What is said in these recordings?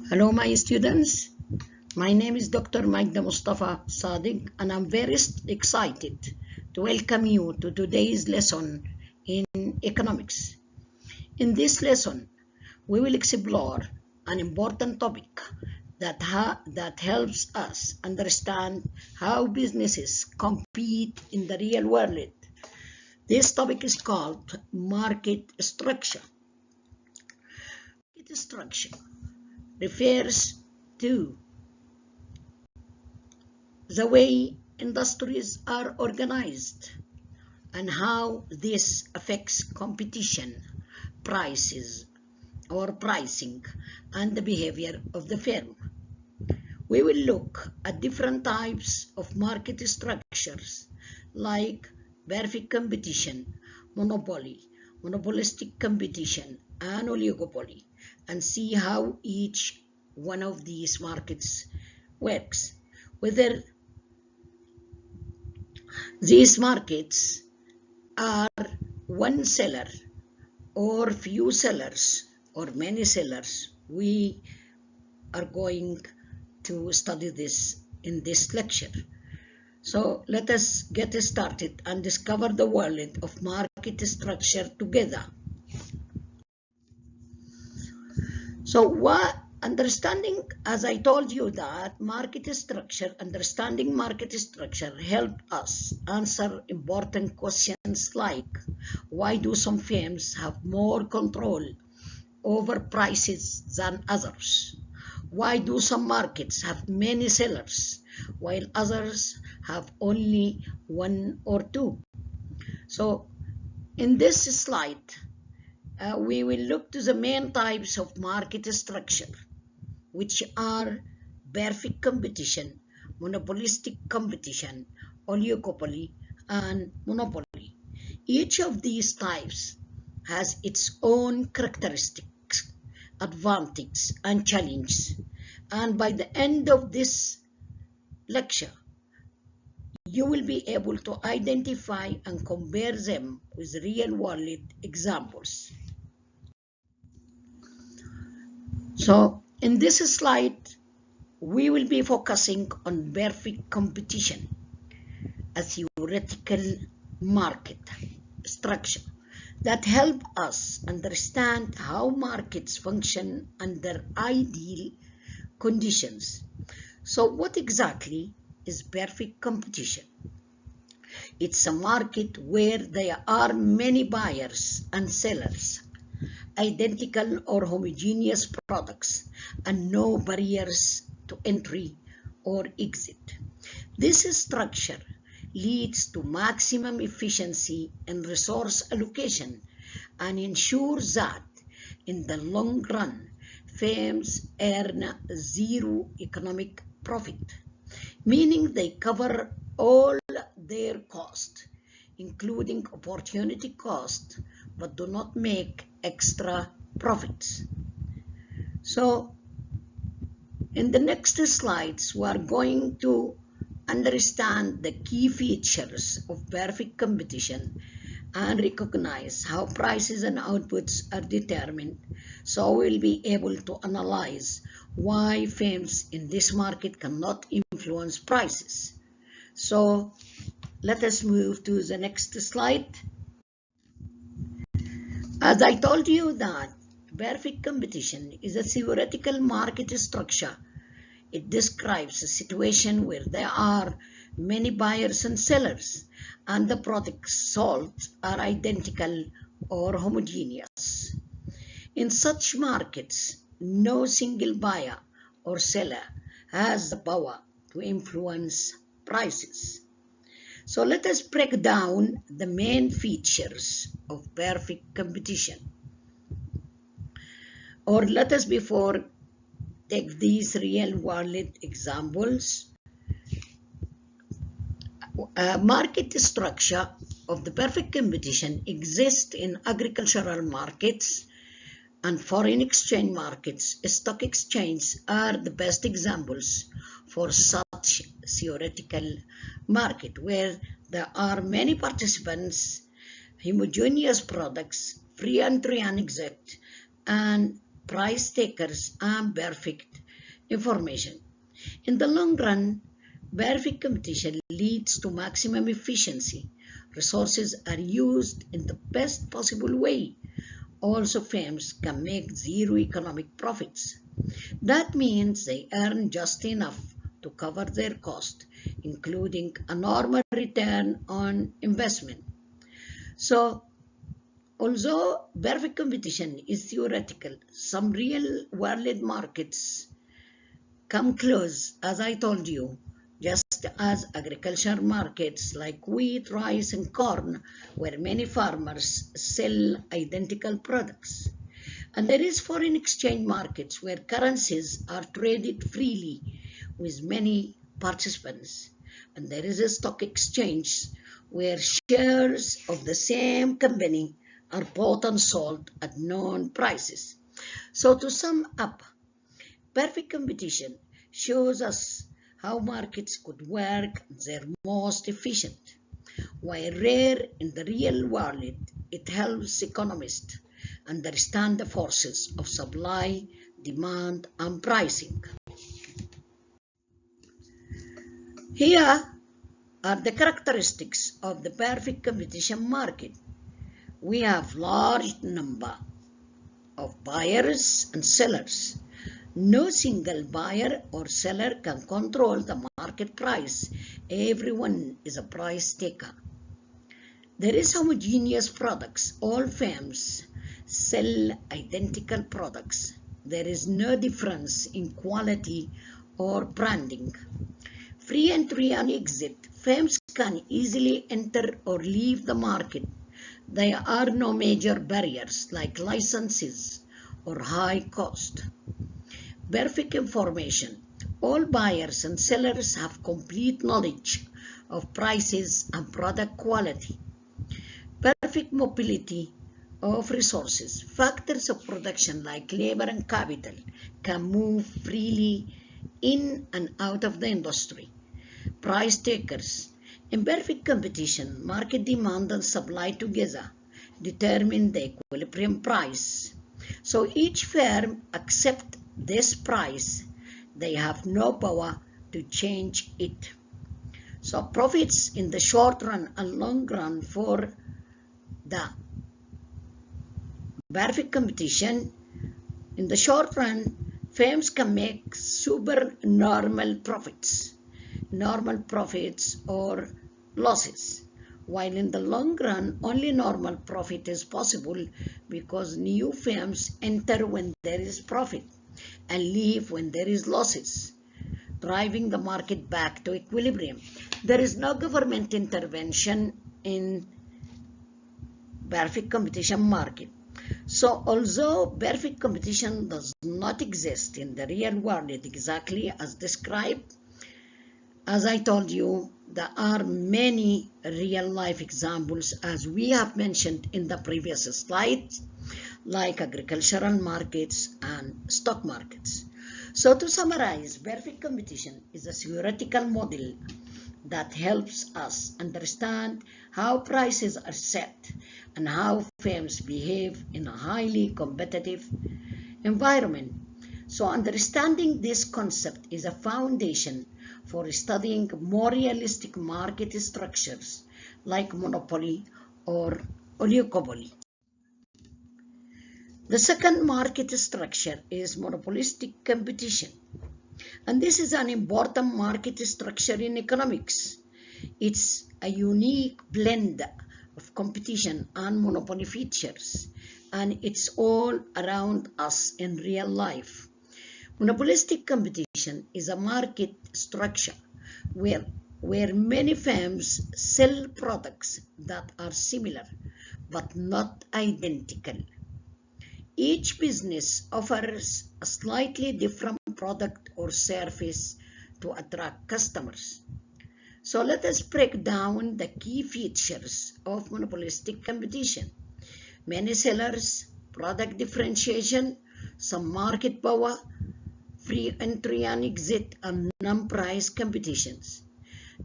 Hello, my students. My name is Dr. Magda Mustafa Sadiq, and I'm very excited to welcome you to today's lesson in economics. In this lesson, we will explore an important topic that helps us understand how businesses compete in the real world. This topic is called market structure. Market structure refers to the way industries are organized and how this affects competition, prices or pricing, and the behavior of the firm. We will look at different types of market structures like perfect competition, monopoly, monopolistic competition, and oligopoly, and see how each one of these markets works. Whether these markets are one seller or few sellers or many sellers, we are going to study this in this lecture. So let us get started and discover the world of market structure together. So understanding, as I told you, that understanding market structure help us answer important questions like, why do some firms have more control over prices than others? Why do some markets have many sellers while others have only one or two? So in this slide, we will look to the main types of market structure, which are perfect competition, monopolistic competition, oligopoly, and monopoly. Each of these types has its own characteristics, advantages, and challenges. And by the end of this lecture, you will be able to identify and compare them with real-world examples. So in this slide, we will be focusing on perfect competition, a theoretical market structure that help us understand how markets function under ideal conditions. So what exactly is perfect competition? It's a market where there are many buyers and sellers, identical or homogeneous products, and no barriers to entry or exit. This structure leads to maximum efficiency in resource allocation and ensures that in the long run, firms earn zero economic profit, meaning they cover all their costs, including opportunity cost, but do not make extra profits. So in the next slides, we are going to understand the key features of perfect competition and recognize how prices and outputs are determined, so we'll be able to analyze why firms in this market cannot influence prices. So let us move to the next slide. As I told you that perfect competition is a theoretical market structure. It describes a situation where there are many buyers and sellers, and the products sold are identical or homogeneous. In such markets, no single buyer or seller has the power to influence prices. So let us break down the main features of perfect competition. Or let us before take these real-world examples. Market structure of the perfect competition exists in agricultural markets and foreign exchange markets. Stock exchanges are the best examples for such theoretical market where there are many participants, homogeneous products, free entry and exit, and price takers and perfect information. In the long run, perfect competition leads to maximum efficiency. Resources are used in the best possible way. Also, firms can make zero economic profits. That means they earn just enough to cover their cost, including a normal return on investment. So, although perfect competition is theoretical, some real world markets come close, as I told you, just as agriculture markets like wheat, rice, and corn, where many farmers sell identical products. And there is foreign exchange markets where currencies are traded freely with many participants. And there is a stock exchange where shares of the same company are bought and sold at known prices. So to sum up, perfect competition shows us how markets could work their most efficient. While rare in the real world, it helps economists understand the forces of supply, demand, and pricing. Here are the characteristics of the perfect competition market. We have large number of buyers and sellers. No single buyer or seller can control the market price. Everyone is a price taker. There is homogeneous products. All firms sell identical products. There is no difference in quality or branding. Free entry and exit. Firms can easily enter or leave the market. There are no major barriers like licenses or high cost. Perfect information. All buyers and sellers have complete knowledge of prices and product quality. Perfect mobility of resources. Factors of production like labor and capital can move freely in and out of the industry. Price takers. In perfect competition, market demand and supply together determine the equilibrium price. So each firm accepts this price. They have no power to change it. So profits in the short run and long run for the perfect competition. In the short run, firms can make supernormal profits, normal profits or losses, while in the long run, only normal profit is possible because new firms enter when there is profit and leave when there is losses, driving the market back to equilibrium. There is no government intervention in perfect competition market. So although perfect competition does not exist in the real world exactly as described, as I told you, there are many real-life examples, as we have mentioned in the previous slides, like agricultural markets and stock markets. So to summarize, perfect competition is a theoretical model that helps us understand how prices are set and how firms behave in a highly competitive environment. So understanding this concept is a foundation for studying more realistic market structures like monopoly or oligopoly. The second market structure is monopolistic competition. And this is an important market structure in economics. It's a unique blend of competition and monopoly features, and it's all around us in real life. Monopolistic competition is a market structure where many firms sell products that are similar but not identical. Each business offers a slightly different product or service to attract customers. So let us break down the key features of monopolistic competition. Many sellers, product differentiation, some market power, free entry and exit, and non-price competitions.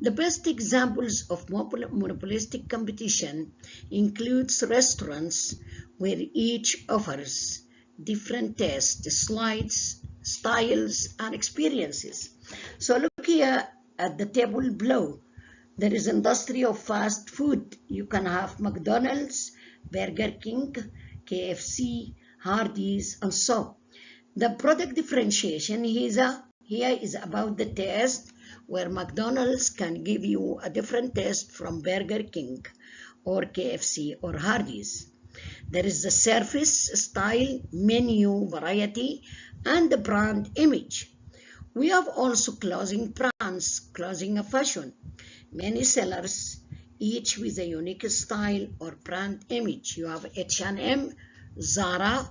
The best examples of monopolistic competition includes restaurants where each offers different tastes, slides, styles, and experiences. So look here at the table below. There is industry of fast food. You can have McDonald's, Burger King, KFC, Hardee's, and so. The product differentiation here is about the taste, where McDonald's can give you a different taste from Burger King or KFC or Hardee's. There is the service, style, menu, variety, and the brand image. We have also clothing brands, clothing of fashion. Many sellers, each with a unique style or brand image. You have H&M, Zara,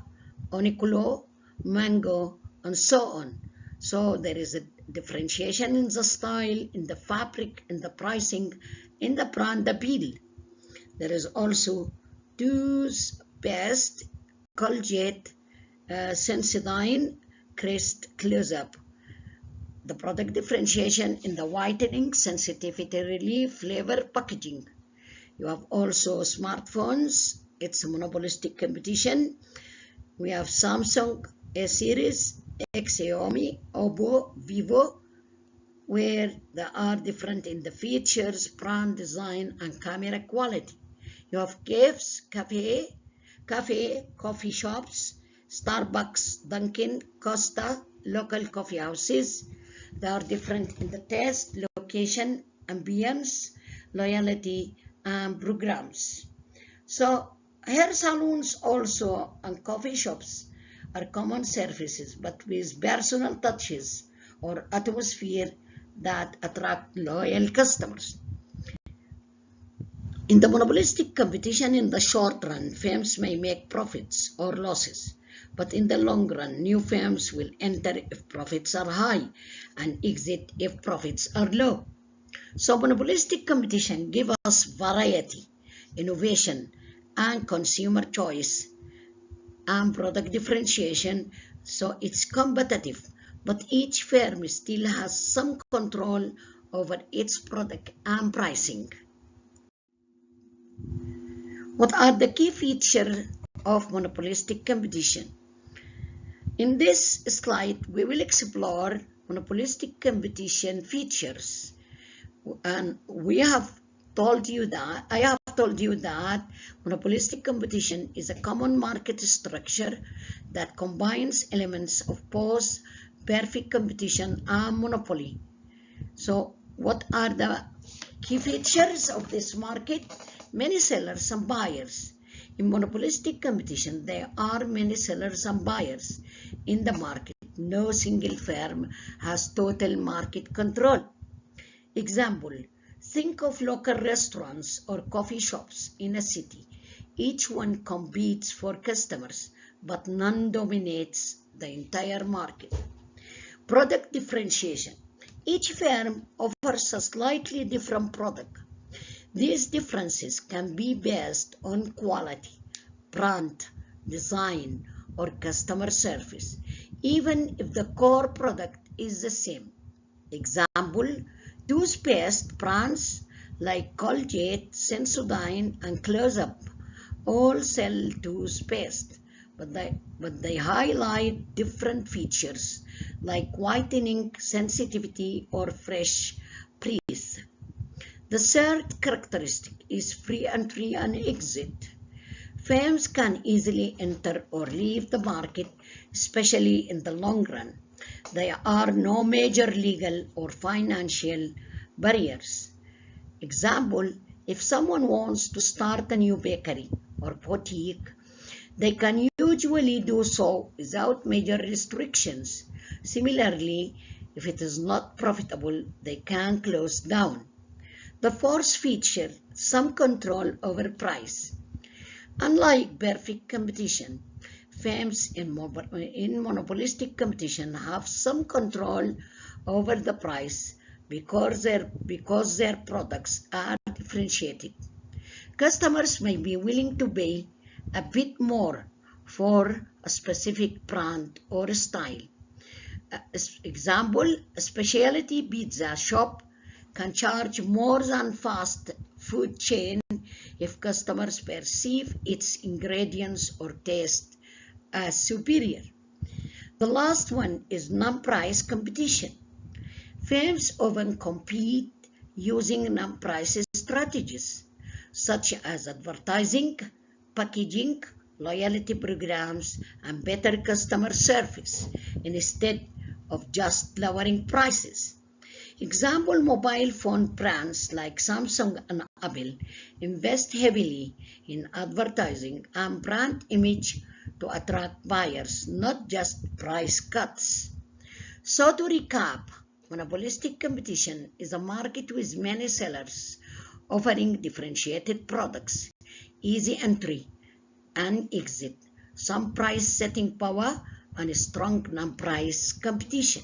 Uniqlo, Mango, and so on. So there is a differentiation in the style, in the fabric, in the pricing, in the brand appeal. There is also toothpaste, Colgate, Sensodyne, Crest, Close-Up. The product differentiation in the whitening, sensitivity relief, flavor, packaging. You have also smartphones. It's a monopolistic competition. We have Samsung, A series, Xiaomi, Oppo, Vivo, where they are different in the features, brand design, and camera quality. You have caves, cafe, coffee shops, Starbucks, Dunkin', Costa, local coffee houses. They are different in the taste, location, ambience, loyalty, and programs. So hair salons also and coffee shops are common services, but with personal touches or atmosphere that attract loyal customers. In the monopolistic competition, in the short run, firms may make profits or losses, but in the long run, new firms will enter if profits are high and exit if profits are low. So monopolistic competition gives us variety, innovation, and consumer choice and product differentiation, so it's competitive, but each firm still has some control over its product and pricing. What are the key features of monopolistic competition? In this slide, we will explore monopolistic competition features, and I have told you that monopolistic competition is a common market structure that combines elements of both perfect competition and monopoly. So what are the key features of this market? Many sellers and buyers. In monopolistic competition, there are many sellers and buyers in the market. No single firm has total market control. Example, think of local restaurants or coffee shops in a city. Each one competes for customers, but none dominates the entire market. Product differentiation. Each firm offers a slightly different product. These differences can be based on quality, brand, design, or customer service, even if the core product is the same. Example, toothpaste brands like Colgate, Sensodyne, and Close-Up all sell toothpaste, but they highlight different features like whitening, sensitivity, or fresh breath. The third characteristic is free entry and exit. Firms can easily enter or leave the market, especially in the long run. There are no major legal or financial barriers. Example, if someone wants to start a new bakery or boutique, they can usually do so without major restrictions. Similarly, if it is not profitable, they can close down. The fourth feature, some control over price. Unlike perfect competition, firms in monopolistic competition have some control over the price because their products are differentiated. Customers may be willing to pay a bit more for a specific brand or style. Example, a specialty pizza shop can charge more than fast food chain if customers perceive its ingredients or taste as superior. The last one is non-price competition. Firms often compete using non-price strategies, such as advertising, packaging, loyalty programs, and better customer service, instead of just lowering prices. Example, mobile phone brands like Samsung and Apple invest heavily in advertising and brand image to attract buyers, not just price cuts. So to recap, monopolistic competition is a market with many sellers offering differentiated products, easy entry and exit, some price setting power, and strong non-price competition.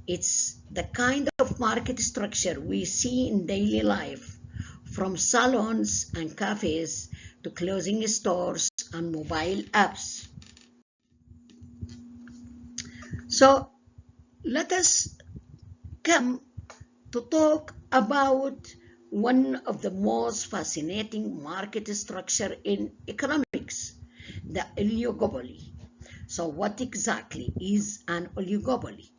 It's the kind of market structure we see in daily life, from salons and cafes to clothing stores and mobile apps. So let us come to talk about one of the most fascinating market structure in economics, the oligopoly. So what exactly is an oligopoly?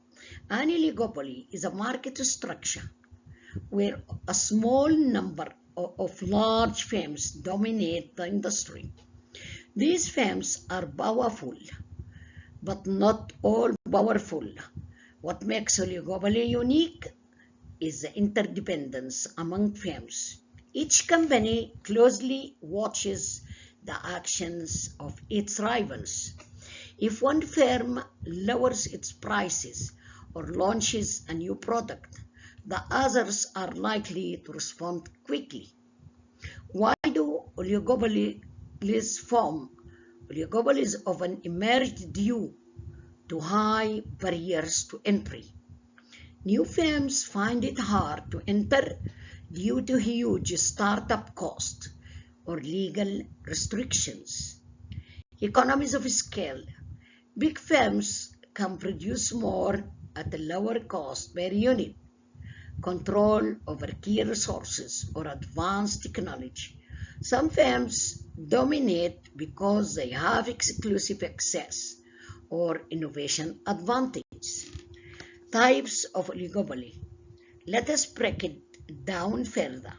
An oligopoly is a market structure where a small number of large firms dominate the industry. These firms are powerful, but not all powerful. What makes oligopoly unique is the interdependence among firms. Each company closely watches the actions of its rivals. If one firm lowers its prices or launches a new product, the others are likely to respond quickly. Why do oligopolies form? Oligopolies often emerge due to high barriers to entry. New firms find it hard to enter due to huge startup costs or legal restrictions. Economies of scale. Big firms can produce more at a lower cost per unit. Control over key resources or advanced technology. Some firms dominate because they have exclusive access or innovation advantage. Types of oligopoly. Let us break it down further.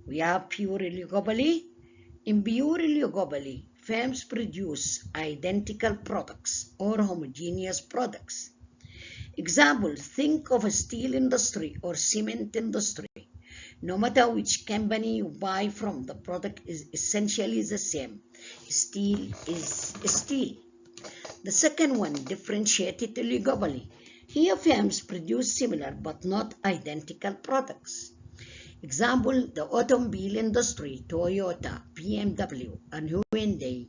We have pure oligopoly. In pure oligopoly, firms produce identical products or homogeneous products. Example, think of a steel industry or cement industry. No matter which company you buy from, the product is essentially the same. Steel is steel. The second one, differentiated oligopoly. Here firms produce similar but not identical products. Example, the automobile industry, Toyota, BMW, and Hyundai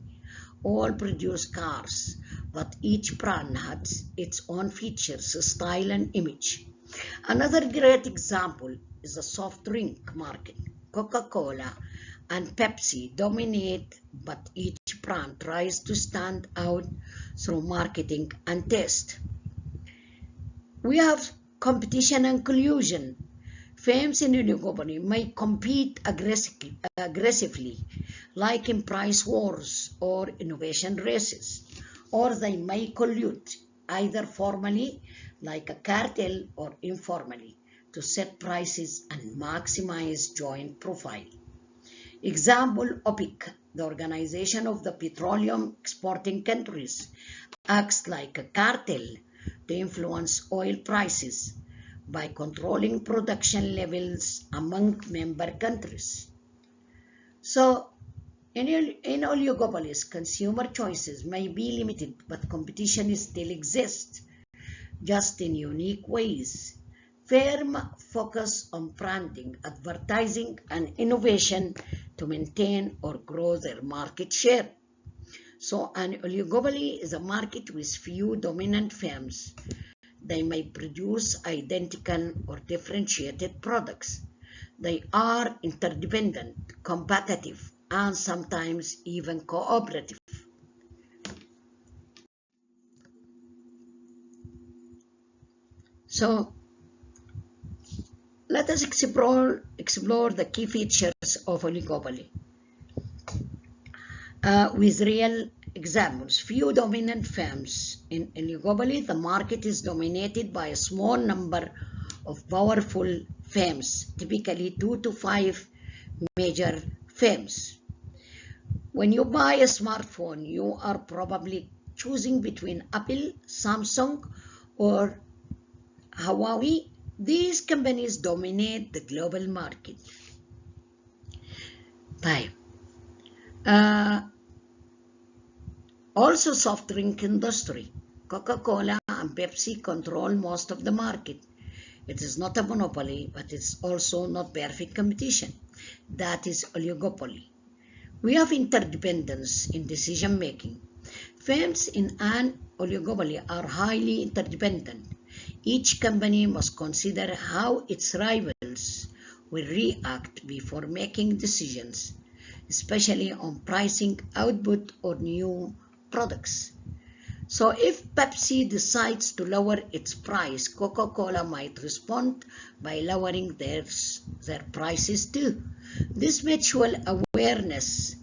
all produce cars, but each brand has its own features, style, and image. Another great example is the soft drink market. Coca-Cola and Pepsi dominate, but each brand tries to stand out through marketing and taste. We have competition and collusion. Firms in oligopoly may compete aggressively, like in price wars or innovation races, or they may collude, either formally, like a cartel, or informally, to set prices and maximize joint profit. Example, OPEC, the Organization of the Petroleum Exporting Countries, acts like a cartel to influence oil prices by controlling production levels among member countries. So, in oligopolies, consumer choices may be limited, but competition still exists, just in unique ways. Firms focus on branding, advertising, and innovation to maintain or grow their market share. So an oligopoly is a market with few dominant firms. They may produce identical or differentiated products. They are interdependent, competitive, and sometimes even cooperative. So let us explore the key features of oligopoly with real examples. Few dominant firms. In globally, the market is dominated by a small number of powerful firms, typically 2 to 5 major firms. When you buy a smartphone, you are probably choosing between Apple, Samsung, or Huawei. These companies dominate the global market. طيب. Also, soft drink industry. Coca-Cola and Pepsi control most of the market. It is not a monopoly, but it's also not perfect competition. That is oligopoly. We have interdependence in decision making. Firms in an oligopoly are highly interdependent. Each company must consider how its rivals will react before making decisions, especially on pricing, output, or new products. So if Pepsi decides to lower its price, Coca-Cola might respond by lowering their prices too. This mutual awareness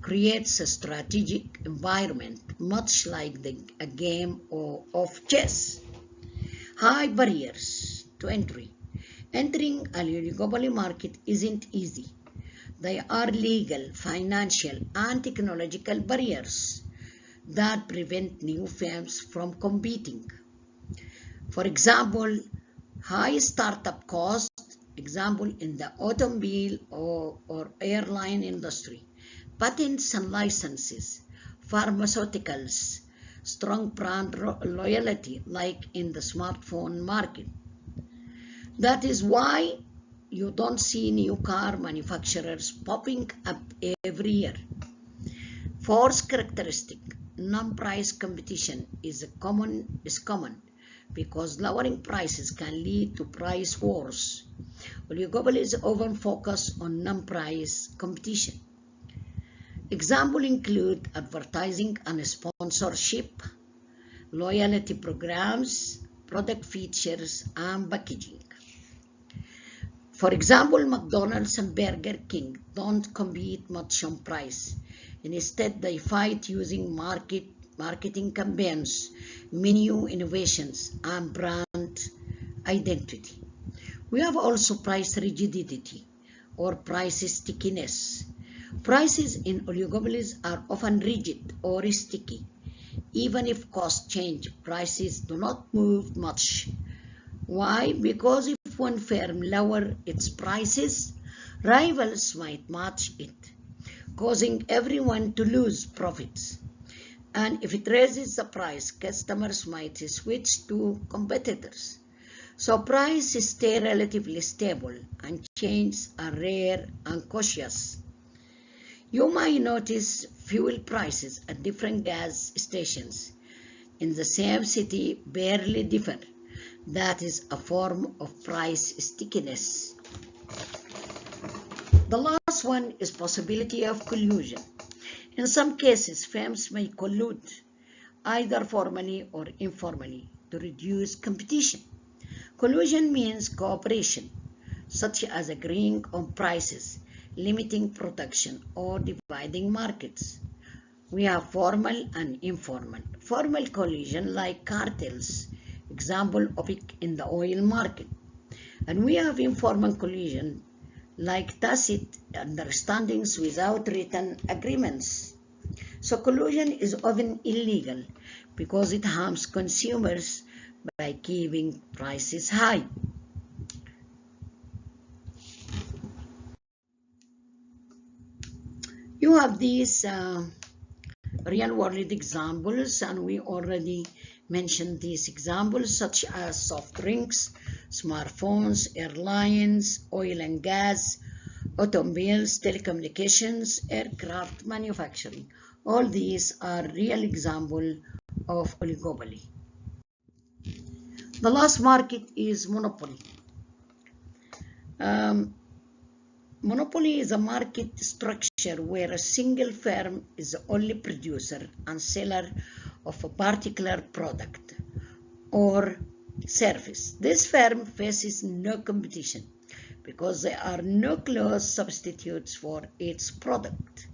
creates a strategic environment, much like a game of chess. High barriers to entry. Entering a oligopoly market isn't easy. There are legal, financial, and technological barriers that prevent new firms from competing. For example, high startup costs, example in the automobile or airline industry, patents and licenses, pharmaceuticals, strong brand loyalty like in the smartphone market. That is why you don't see new car manufacturers popping up every year. Fourth characteristic, non-price competition is common because lowering prices can lead to price wars. Oligopolies often focus on non-price competition. Examples include advertising and sponsorship, loyalty programs, product features, and packaging. For example, McDonald's and Burger King don't compete much on price. Instead, they fight using marketing campaigns, menu innovations, and brand identity. We have also price rigidity or price stickiness. Prices in oligopolies are often rigid or sticky. Even if costs change, prices do not move much. Why? Because if one firm lowers its prices, rivals might match it, causing everyone to lose profits. And if it raises the price, customers might switch to competitors. So prices stay relatively stable and changes are rare and cautious. You might notice fuel prices at different gas stations in the same city barely differ. That is a form of price stickiness. The last one is possibility of collusion. In some cases, firms may collude, either formally or informally, to reduce competition. Collusion means cooperation, such as agreeing on prices, limiting production, or dividing markets. We have formal and informal. Formal collusion like cartels, example OPEC in the oil market. And we have informal collusion like tacit understandings without written agreements. So collusion is often illegal because it harms consumers by keeping prices high. You have these real-world examples, and we already mentioned these examples, such as soft drinks, smartphones, airlines, oil and gas, automobiles, telecommunications, aircraft manufacturing. All these are real examples of oligopoly. The last market is monopoly. Monopoly is a market structure where a single firm is the only producer and seller of a particular product or service. This firm faces no competition because there are no close substitutes for its product.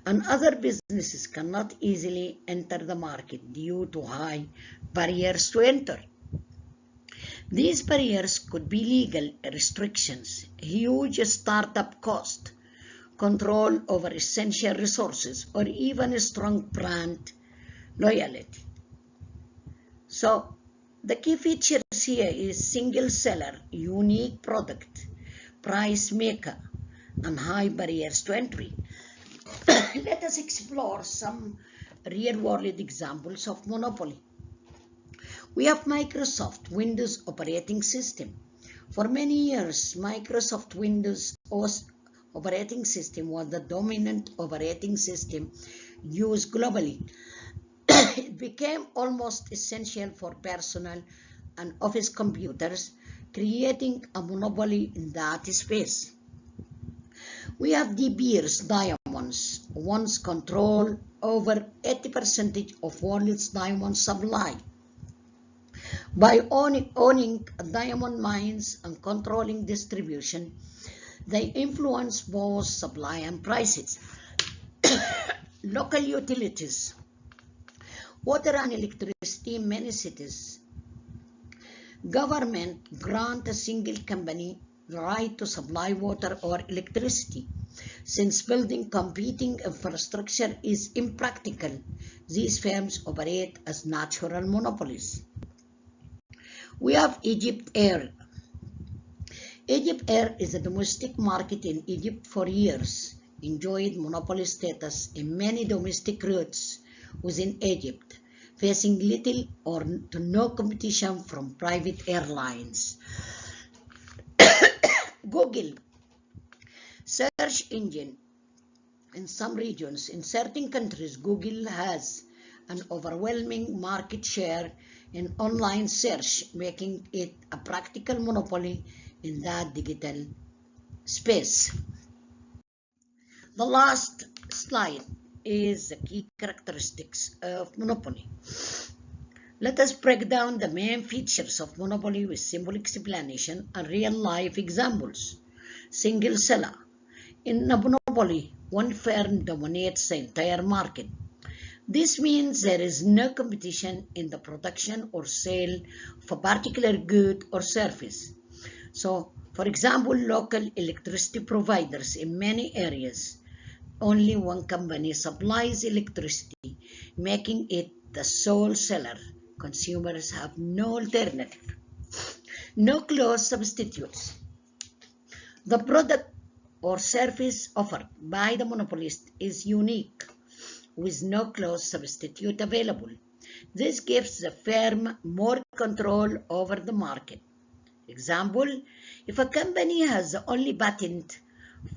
and other businesses cannot easily enter the market due to high barriers to enter. These barriers could be legal restrictions, huge startup cost, control over essential resources, or even a strong brand loyalty. So the key features here is single seller, unique product, price maker, and high barriers to entry. Let us explore some real-world examples of monopoly. We have Microsoft Windows operating system. For many years, Microsoft Windows operating system was the dominant operating system used globally. It became almost essential for personal and office computers, creating a monopoly in that space. We have De Beers diamonds, once control over 80% of world's diamond supply. By owning diamond mines and controlling distribution, they influence both supply and prices. Local utilities, water and electricity in many cities. Government grant a single company the right to supply water or electricity. Since building competing infrastructure is impractical, these firms operate as natural monopolies. We have Egypt Air. Egypt Air is a domestic market in Egypt for years, enjoyed monopoly status in many domestic routes within Egypt, facing little or to no competition from private airlines. Google, search engine. In some regions, in certain countries, Google has an overwhelming market share in online search, making it a practical monopoly in that digital space. The last slide is the key characteristics of monopoly. Let us break down the main features of monopoly with simple explanation and real-life examples. Single seller. In a monopoly, one firm dominates the entire market. This means there is no competition in the production or sale of a particular good or service. So, for example, local electricity providers in many areas, only one company supplies electricity, making it the sole seller. Consumers have no alternative. No close substitutes. The product or service offered by the monopolist is unique, with no close substitute available. This gives the firm more control over the market. Example, if a company has the only patent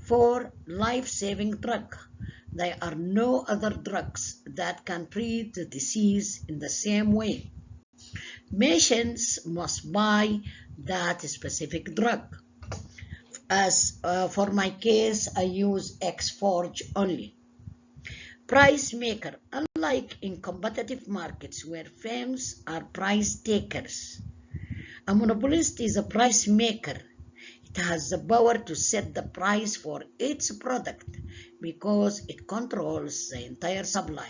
for life-saving drug, there are no other drugs that can treat the disease in the same way. Patients must buy that specific drug. As for my case, I use X-Forge only. Price maker, unlike in competitive markets where firms are price takers, a monopolist is a price maker. It has the power to set the price for its product because it controls the entire supply.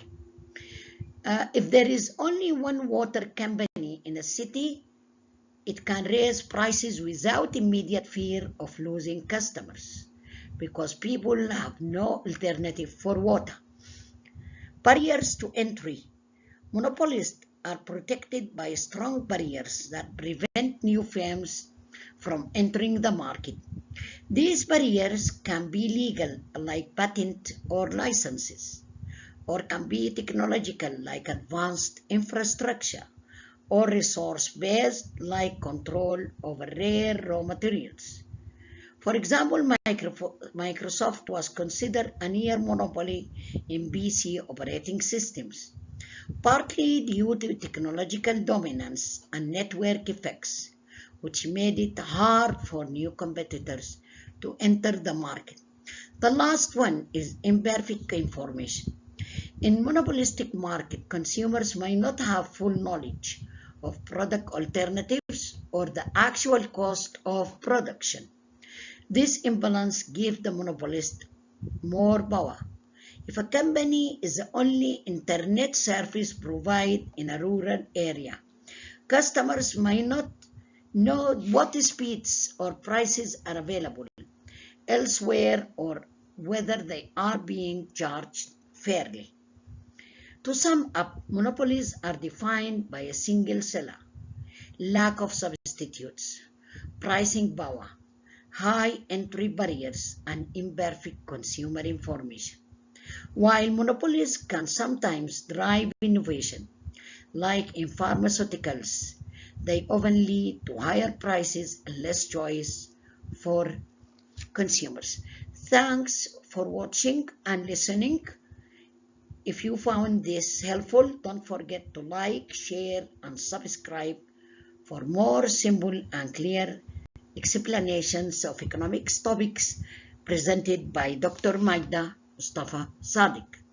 If there is only one water company in a city, it can raise prices without immediate fear of losing customers because people have no alternative for water. Barriers to entry. Monopolists are protected by strong barriers that prevent new firms from entering the market. These barriers can be legal, like patent or licenses, or can be technological, like advanced infrastructure, or resource-based, like control over rare raw materials. For example, Microsoft was considered a near monopoly in PC operating systems, partly due to technological dominance and network effects, which made it hard for new competitors to enter the market. The last one is imperfect information. In monopolistic market, consumers may not have full knowledge of product alternatives or the actual cost of production. This imbalance gives the monopolist more power. If a company is the only internet service provided in a rural area, customers might not know what speeds or prices are available elsewhere or whether they are being charged fairly. To sum up, monopolies are defined by a single seller, lack of substitutes, pricing power, high entry barriers, and imperfect consumer information. While monopolies can sometimes drive innovation, like in pharmaceuticals, they often lead to higher prices and less choice for consumers. Thanks for watching and listening. If you found this helpful, don't forget to like, share, and subscribe for more simple and clear explanations of economics topics presented by Dr. Magda Mustafa Sadiq.